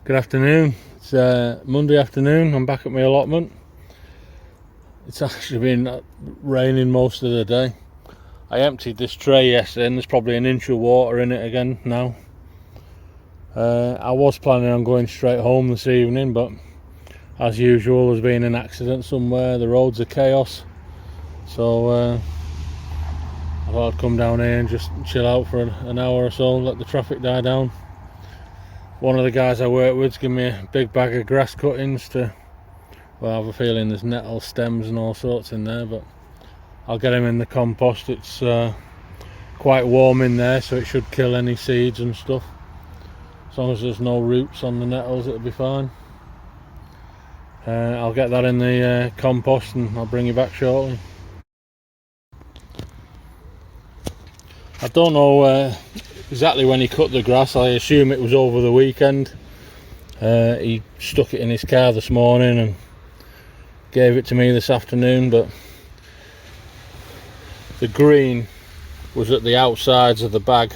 Good afternoon. It's Monday afternoon. I'm back at my allotment. It's actually been raining most of the day. I emptied this tray yesterday and there's probably an inch of water in it again now. I was planning on going straight home this evening, but as usual there's been an accident somewhere. The roads are chaos, so I thought I'd come down here and just chill out for an hour or so, let the traffic die down. One of the guys I work with gave me a big bag of grass cuttings to, well, I have a feeling there's nettle stems and all sorts in there, but I'll get them in the compost. It's quite warm in there, so it should kill any seeds and stuff. As long as there's no roots on the nettles, it'll be fine. I'll get that in the compost and I'll bring you back shortly. I don't know exactly when he cut the grass. I assume it was over the weekend. He stuck it in his car this morning and gave it to me this afternoon, but the green was at the outsides of the bag.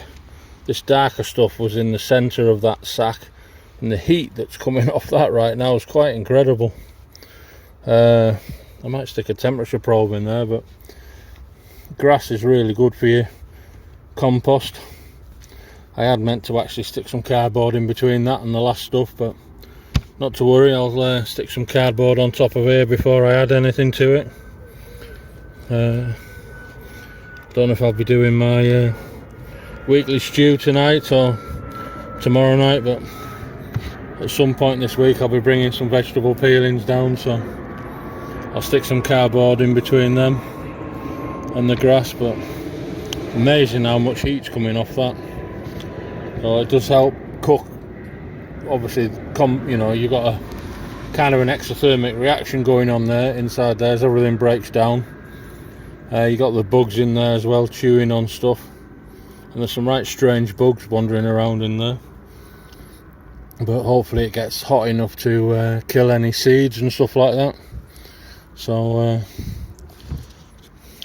This darker stuff was in the centre of that sack, and the heat that's coming off that right now is quite incredible. I might stick a temperature probe in there, but grass is really good for you. Compost. I had meant to actually stick some cardboard in between that and the last stuff, but not to worry, I'll stick some cardboard on top of here before I add anything to it. Don't know if I'll be doing my weekly stew tonight or tomorrow night, but at some point this week I'll be bringing some vegetable peelings down, so I'll stick some cardboard in between them and the grass. But amazing how much heat's coming off that. So it does help cook. Obviously, you've got a kind of an exothermic reaction going on there inside there as everything breaks down. You got the bugs in there as well, chewing on stuff, and there's some right strange bugs wandering around in there. But hopefully it gets hot enough to kill any seeds and stuff like that. So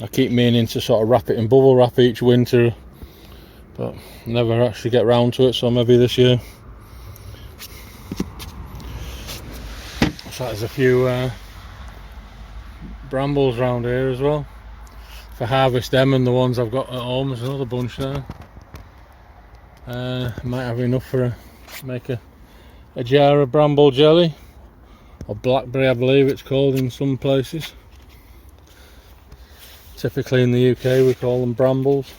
I keep meaning to sort of wrap it in bubble wrap each winter, but never actually get round to it, so maybe this year. So there's a few brambles around here as well. If I harvest them and the ones I've got at home, there's another bunch there. Might have enough for make a jar of bramble jelly, or blackberry I believe it's called in some places. Typically in the UK we call them brambles.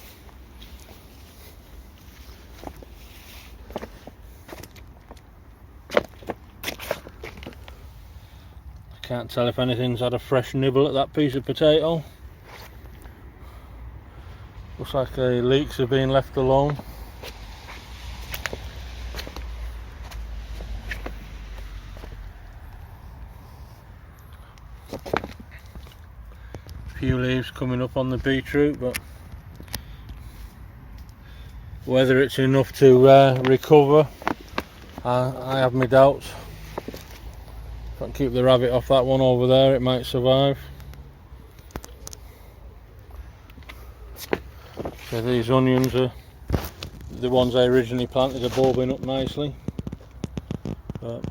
Can't tell if anything's had a fresh nibble at that piece of potato. Looks like the leeks have been left alone. Few leaves coming up on the beetroot, but whether it's enough to recover, I have my doubts. If I can keep the rabbit off that one over there, it might survive. So these onions are the ones I originally planted, are bulbing up nicely, but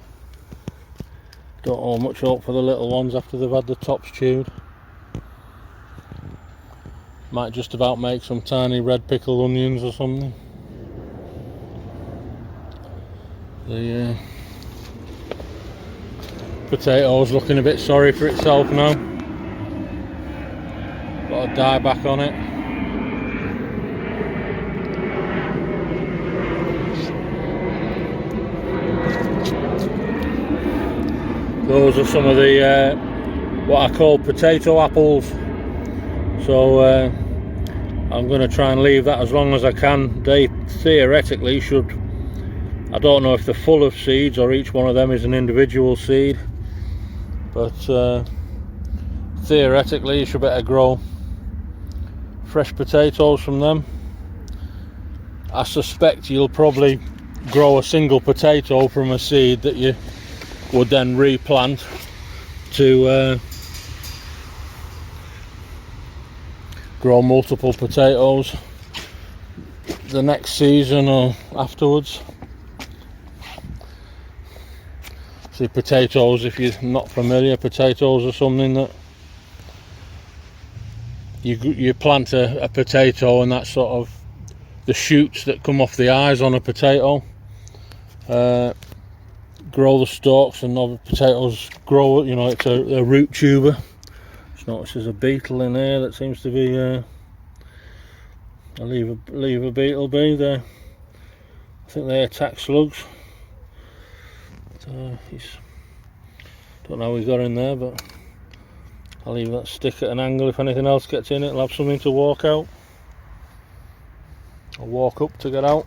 don't hold much hope for the little ones after they've had the tops chewed. Might just about make some tiny red pickled onions or something. The potato's looking a bit sorry for itself now. Got a dye back on it. Those are some of the what I call potato apples. So I'm going to try and leave that as long as I can. They theoretically should, I don't know if they're full of seeds or each one of them is an individual seed, but theoretically you should better grow fresh potatoes from them. I suspect you'll probably grow a single potato from a seed that you would then replant to grow multiple potatoes the next season or afterwards. See, potatoes, if you're not familiar, potatoes are something that you plant a potato, and that's sort of the shoots that come off the eyes on a potato grow the stalks, and the potatoes grow, you know, it's a root tuber. Just notice there's a beetle in here that seems to be I'll leave a beetle be there. I think they attack slugs. Don't know how he got in there, but I'll leave that stick at an angle. If anything else gets in it, it'll have something to walk out. I'll walk up to get out.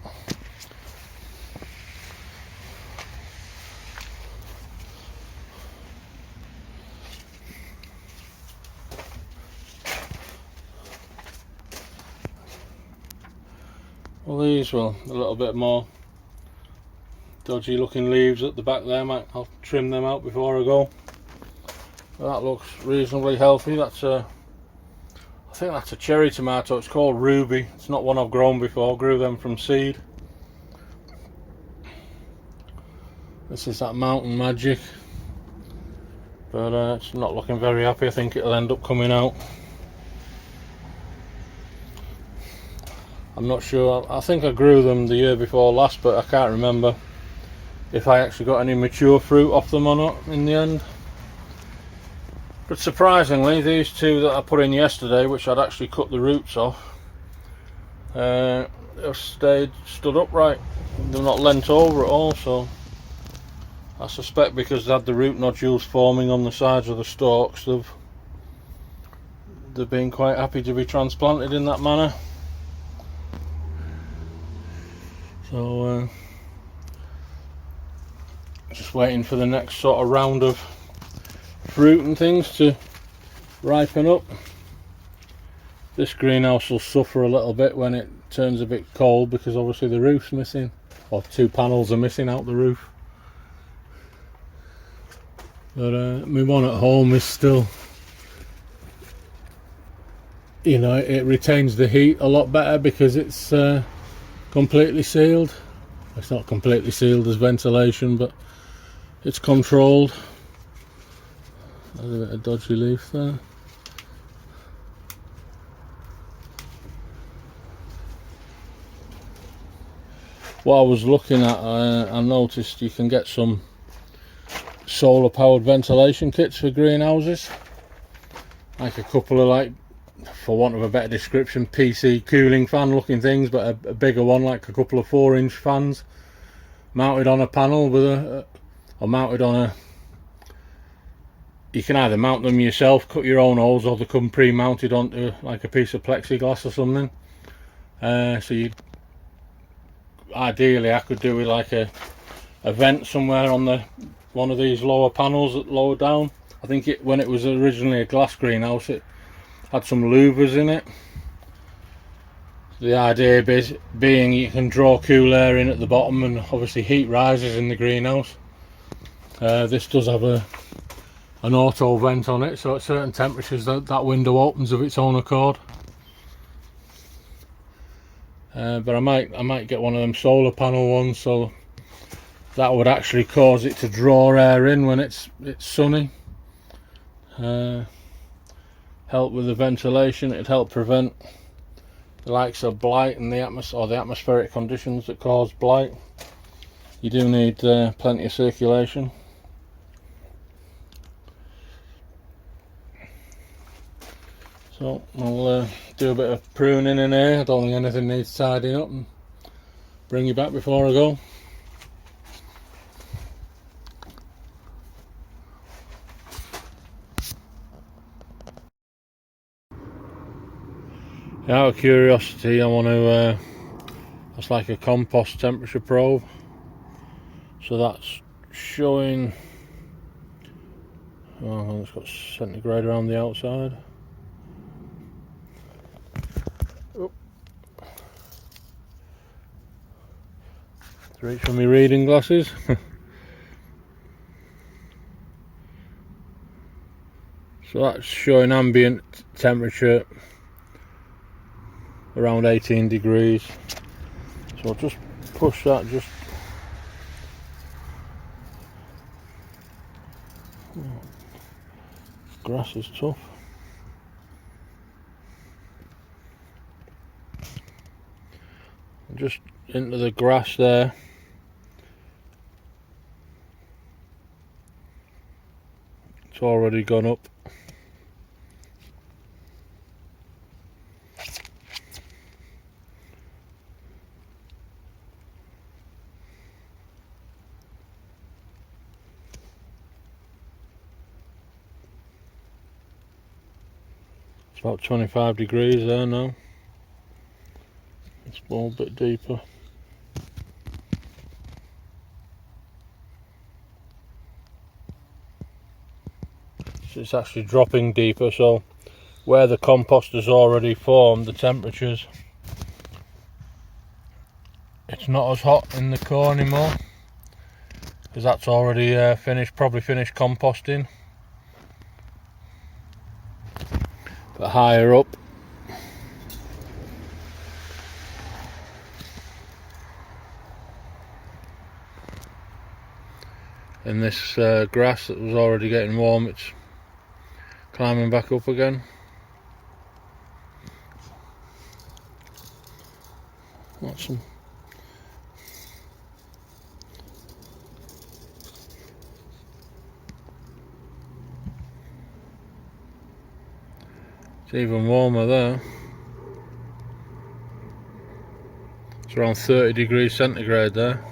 Well, these, well, a little bit more dodgy looking leaves at the back there. I'll trim them out before I go. But that looks reasonably healthy. That's I think that's a cherry tomato. It's called Ruby. It's not one I've grown before. Grew them from seed. This is that Mountain Magic, but it's not looking very happy. I think it'll end up coming out. I'm not sure. I think I grew them the year before last, but I can't remember if I actually got any mature fruit off them or not in the end. But surprisingly, these two that I put in yesterday, which I'd actually cut the roots off, have stood upright. They're not leant over at all, so I suspect because they had the root nodules forming on the sides of the stalks, they've been quite happy to be transplanted in that manner. So just waiting for the next sort of round of fruit and things to ripen up. This greenhouse will suffer a little bit when it turns a bit cold, because obviously the roof's missing, or two panels are missing out the roof. But my one at home is still, you know, it retains the heat a lot better because it's completely sealed. It's not completely sealed as ventilation, but it's controlled. There's a bit of dodgy leaf there. What I was looking at, I noticed you can get some solar powered ventilation kits for greenhouses, like a couple of, like, for want of a better description, PC cooling fan looking things, but a bigger one, like a couple of 4-inch fans mounted on a panel with or mounted on a, you can either mount them yourself, cut your own holes, or they come pre-mounted onto like a piece of plexiglass or something. So you, ideally I could do with like a vent somewhere on the one of these lower panels lower down. I think when it was originally a glass greenhouse, it had some louvers in it. The idea being you can draw cool air in at the bottom, and obviously heat rises in the greenhouse. This does have an auto vent on it, so at certain temperatures that window opens of its own accord. But I might get one of them solar panel ones, so that would actually cause it to draw air in when it's sunny. Help with the ventilation. It'd help prevent the likes of blight and the atmospheric conditions that cause blight. You do need plenty of circulation. So I'll do a bit of pruning in here. I don't think anything needs tidying up, and bring you back before I go. Out of curiosity, I want to, that's like a compost temperature probe. So that's showing, oh, it's got centigrade around the outside. Oh. Reach for my reading glasses. So that's showing ambient temperature around 18 degrees. So I'll just push that just Grass is tough. Just into the grass there. It's already gone up. It's about 25 degrees there now. It's a little bit deeper. So it's actually dropping deeper, so where the compost has already formed, the temperatures, it's not as hot in the core anymore, because that's already probably finished composting. But higher up, in this grass that was already getting warm, it's climbing back up again. That's some. It's even warmer there. It's around 30 degrees centigrade there.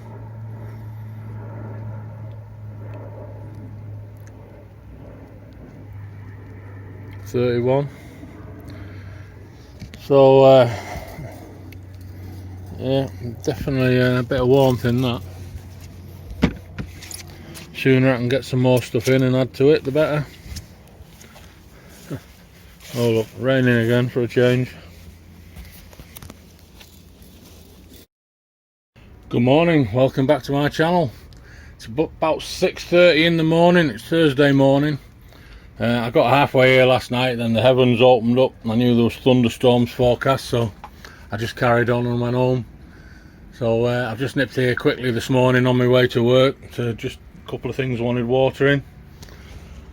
.31. So yeah, definitely a bit of warmth in that. Sooner I can get some more stuff in and add to it, the better. Oh look, raining again for a change. Good morning, welcome back to my channel. It's about 6:30 in the morning, it's Thursday morning. I got halfway here last night, then the heavens opened up and I knew there was thunderstorms forecast, so I just carried on and went home. So I've just nipped here quickly this morning on my way to work to just a couple of things I wanted watering.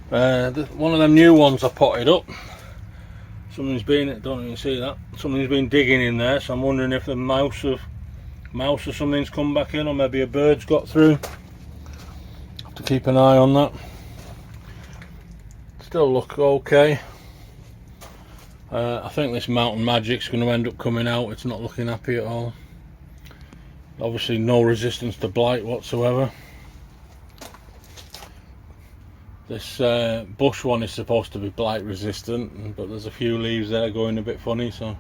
One of them new ones I potted up. Something's been, don't even see that, something's been digging in there, so I'm wondering if the mouse or something's come back in, or maybe a bird's got through. Have to keep an eye on that. Still look okay. I think this Mountain Magic's going to end up coming out. It's not looking happy at all. Obviously no resistance to blight whatsoever. This bush one is supposed to be blight resistant, but there's a few leaves there going a bit funny, so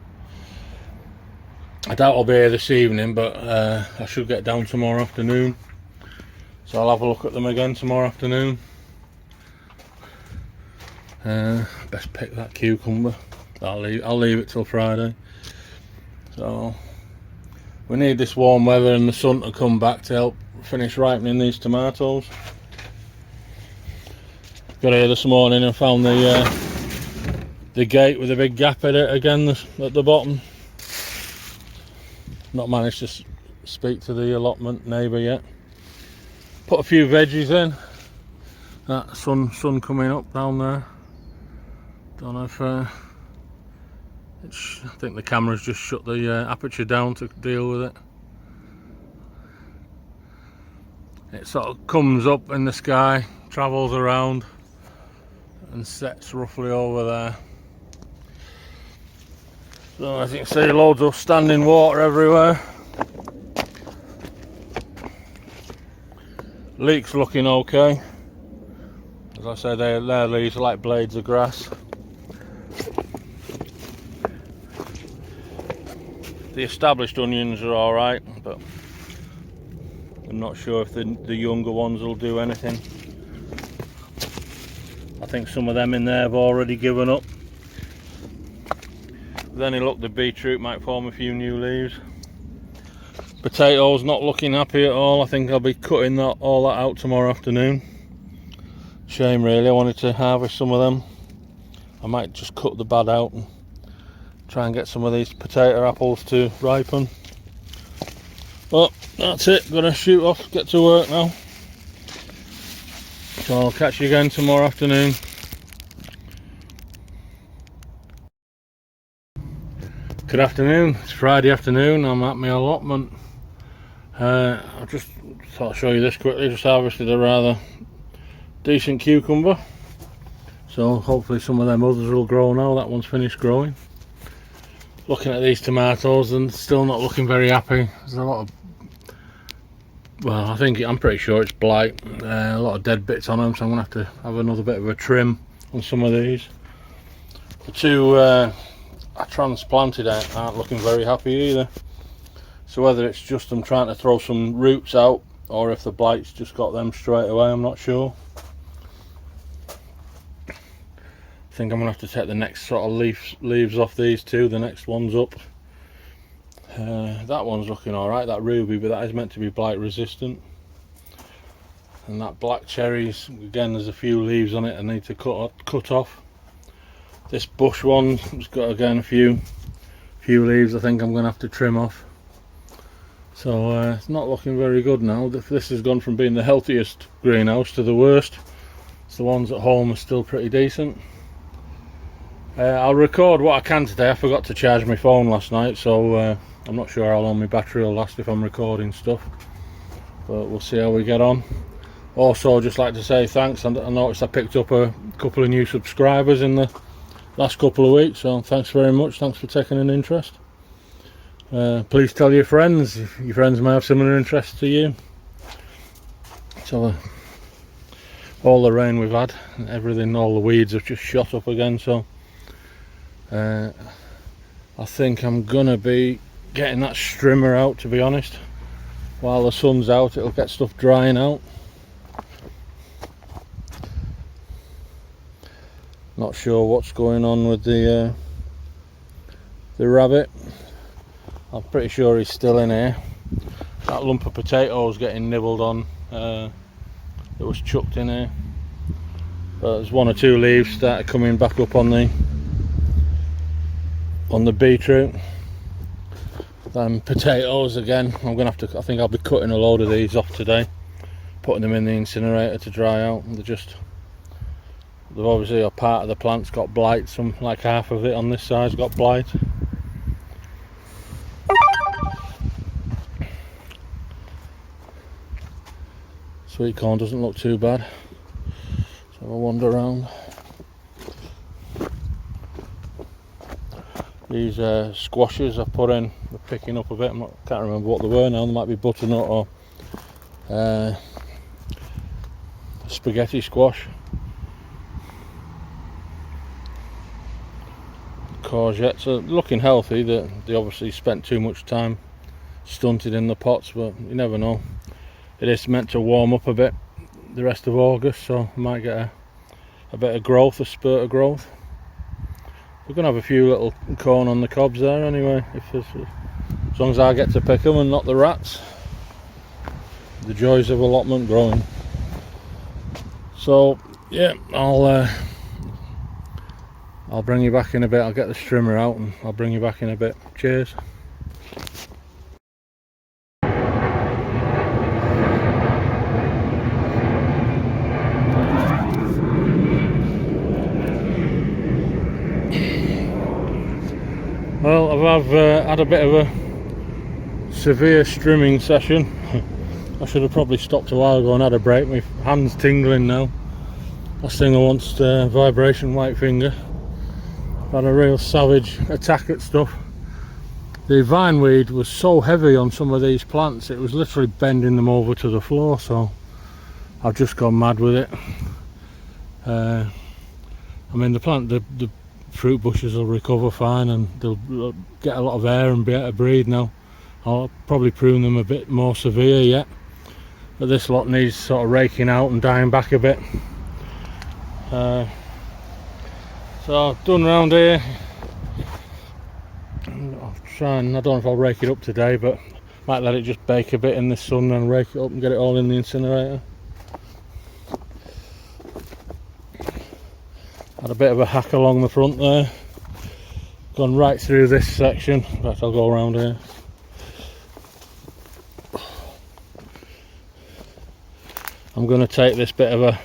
I doubt I'll be here this evening, but I should get down tomorrow afternoon, so I'll have a look at them again tomorrow afternoon. Best pick that cucumber. I'll leave it till Friday. So we need this warm weather and the sun to come back to help finish ripening these tomatoes. Got here this morning and found the gate with a big gap in it again at the bottom. Not managed to speak to the allotment neighbour yet. Put a few veggies in. That sun coming up down there. Don't know if I think the camera's just shut the aperture down to deal with it. It sort of comes up in the sky, travels around and sets roughly over there. So as you can see, loads of standing water everywhere. Leeks looking okay. As I say, their leaves are like blades of grass. The established onions are alright, but I'm not sure if the younger ones will do anything. I think some of them in there have already given up. With any luck, the beetroot might form a few new leaves. Potatoes not looking happy at all. I think I'll be cutting all that out tomorrow afternoon. Shame really, I wanted to harvest some of them. I might just cut the bud out and try and get some of these potato apples to ripen. But that's it, gotta shoot off, get to work now. So I'll catch you again tomorrow afternoon. Good afternoon, it's Friday afternoon, I'm at my allotment. I just thought I'd show you this quickly. Just harvested a rather decent cucumber, so hopefully some of them others will grow now. That one's finished growing. Looking at these tomatoes and still not looking very happy. There's a lot of, well, I'm pretty sure it's blight. A lot of dead bits on them, so I'm going to have another bit of a trim on some of these. The two I transplanted aren't looking very happy either. So whether it's just them trying to throw some roots out or if the blight's just got them straight away, I'm not sure. I think I'm going to have to take the next sort of leaves off these two. The next one's up. That one's looking alright, that ruby, but that is meant to be blight resistant. And that black cherries, again, there's a few leaves on it I need to cut off. This bush one has got again a few leaves I think I'm going to have to trim off. So it's not looking very good now. This has gone from being the healthiest greenhouse to the worst. So the ones at home are still pretty decent. I'll record what I can today. I forgot to charge my phone last night, so I'm not sure how long my battery will last if I'm recording stuff. But we'll see how we get on. Also, just like to say thanks. I noticed I picked up a couple of new subscribers in the last couple of weeks, so thanks very much. Thanks for taking an interest. Please tell your friends if your friends may have similar interests to you. So all the rain we've had, everything, all the weeds have just shot up again, so I think I'm gonna be getting that strimmer out, to be honest. While the sun's out, it'll get stuff drying out. Not sure what's going on with the rabbit. I'm pretty sure he's still in here. That lump of potatoes getting nibbled on, it was chucked in here. But there's one or two leaves started coming back up on the beetroot. Then potatoes again. I'm gonna have to. I think I'll be cutting a load of these off today, putting them in the incinerator to dry out. They've obviously a part of the plant's got blight. Some, like half of it on this side's got blight. Sweet corn doesn't look too bad, so I'll wander around. These squashes I put in, they're picking up a bit. Can't remember what they were now. They might be butternut or spaghetti squash. Courgettes are looking healthy. They obviously spent too much time stunted in the pots, but you never know. It is meant to warm up a bit the rest of August, so I might get a bit of growth, a spurt of growth. We're going to have a few little corn on the cobs there anyway, as long as I get to pick them and not the rats. The joys of allotment growing. So yeah, I'll bring you back in a bit. I'll get the strimmer out and I'll bring you back in a bit. Cheers. Well, I've had a bit of a severe strimming session. I should have probably stopped a while ago and had a break. My hand's tingling now. Last thing I want's vibration white finger. I've had a real savage attack at stuff. The vine weed was so heavy on some of these plants, it was literally bending them over to the floor, so I've just gone mad with it. I mean, the fruit bushes will recover fine and they'll get a lot of air and be able to breathe now. I'll probably prune them a bit more severe yet, but this lot needs sort of raking out and dying back a bit. So I've done round here. I'll try and, I don't know if I'll rake it up today, but might let it just bake a bit in the sun and rake it up and get it all in the incinerator. Had a bit of a hack along the front there, gone right through this section. In fact, I'll go around here. I'm going to take this bit of a,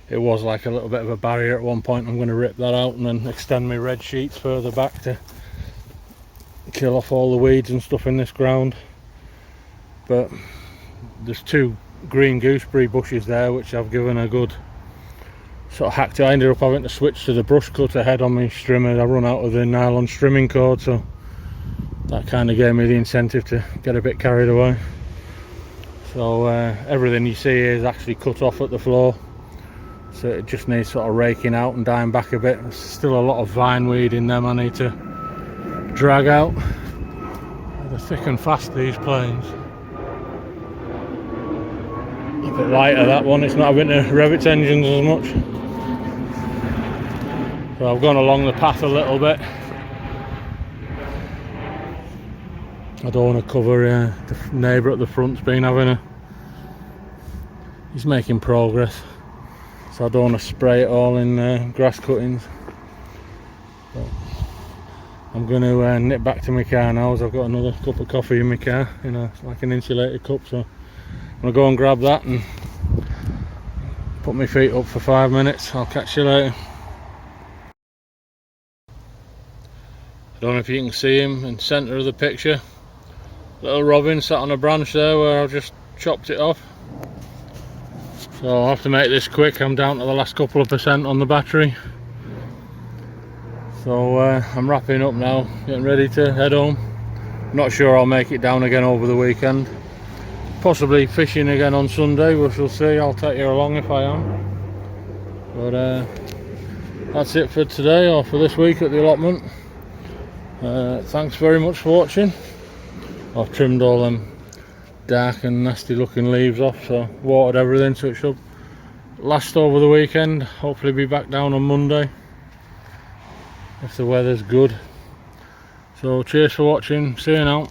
it was like a little bit of a barrier at one point, I'm going to rip that out and then extend my red sheets further back to kill off all the weeds and stuff in this ground. But there's 2 green gooseberry bushes there which I've given a good sort of hack to. I ended up having to switch to the brush cutter head on my strimmer. I run out of the nylon strimming cord, so that kind of gave me the incentive to get a bit carried away. So everything you see here is actually cut off at the floor, so it just needs sort of raking out and dying back a bit. There's still a lot of vine weed in them I need to drag out. They're thick and fast, these planes. A bit lighter that one, it's not having to rev its engines as much. So I've gone along the path a little bit. I don't want to cover the neighbour at the front's been having he's making progress, so I don't want to spray it all in grass cuttings. But I'm going to nip back to my car now, as I've got another cup of coffee in my car, like an insulated cup, so I'm going to go and grab that and put my feet up for 5 minutes. I'll catch you later. I don't know if you can see him in the centre of the picture. Little robin sat on a branch there where I've just chopped it off. So I'll have to make this quick. I'm down to the last couple of % on the battery. So I'm wrapping up now, getting ready to head home. Not sure I'll make it down again over the weekend. Possibly fishing again on Sunday, we shall see. I'll take you along if I am. But that's it for today, or for this week at the allotment. Thanks very much for watching. I've trimmed all them dark and nasty looking leaves off, so watered everything, so it should last over the weekend. Hopefully be back down on Monday if the weather's good. So cheers for watching, see you now.